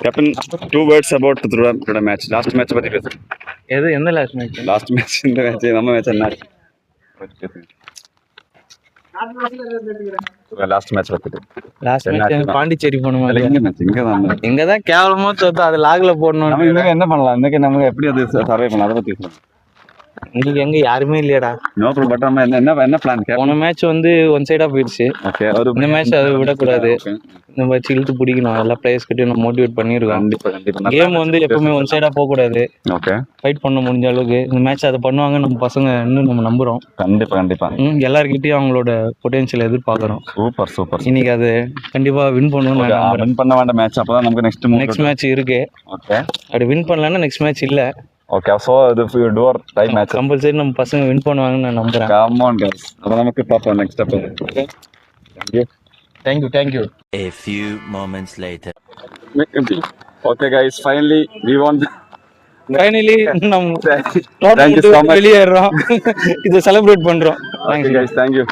Captain, 2 words about the match. Last match பத்தி பேசு. எந்த லாஸ்ட் மேட்ச்? லாஸ்ட் மேட்ச் இந்த மேட்ச் நம்ம மேட்ச் என்ன? லாஸ்ட் மேட்ச் பத்தி. லாஸ்ட் மேட்ச் பாண்டிச்சேரி போனோம். எங்க மேட்ச் இங்க தான் கேவலமா தோத்து அது லாக்ல போடணும். நம்ம இன்னைக்கு என்ன பண்ணலாம்? இன்னைக்கு நம்ம எப்படி அது சர்வே பண்ணலாம் அத பத்தி பேசலாம். இன்னைக்கு எங்க யாருமே இல்லையடா. No problem. பட் நம்ம என்ன பிளான்? போன மேட்ச் வந்து ஒன் சைடா போயிடுச்சு. ஓகே. இந்த மேட்ச் அதை விடக்கூடாது. இந்த மேட்ச் இழுத்து பிடிக்கணும். எல்லா பிளேயர்ஸ் கிட்டயும் நம்ம மோட்டிவேட் பண்ணிருக்கோம். கண்டிப்பா. கேம் வந்து எப்பவுமே ஒன் சைடா போக கூடாது. ஓகே. ஃபைட் பண்ண முடிஞ்ச அளவுக்கு இந்த மேட்ச் அதை பண்ணுவாங்க நம்ம பசங்க இன்னும் நம்ம நம்புறோம். கண்டிப்பா. எல்லார்கிட்டயும் அவங்களோட பொட்டன்ஷியல் எதிர்பார்க்கறோம். சூப்பர். இன்னைக்கு அது கண்டிப்பா வின் பண்ணுவோம். வின் பண்ண வேண்டிய மேட்ச் அப்பதான் நமக்கு நெக்ஸ்ட் மேட்ச் இருக்கு. ஓகே. அப்படி வின் பண்ணலன்னா நெக்ஸ்ட் மேட்ச் இல்ல. ஓகே. சோ இது டோர் டைம் மேட்ச் கம்பல்சரி நம்ம பசங்க வின் பண்ணுவாங்கன்னு நான் நம்புறேன். Come on guys. அத நமக்கு பாப்போம் next step. Okay. Thank you. A few moments later. Okay guys, finally we won. Finally நம்ம Thank you so much. வெளியேறோம். இத செலிப்ரேட் பண்றோம். Okay guys, thank you.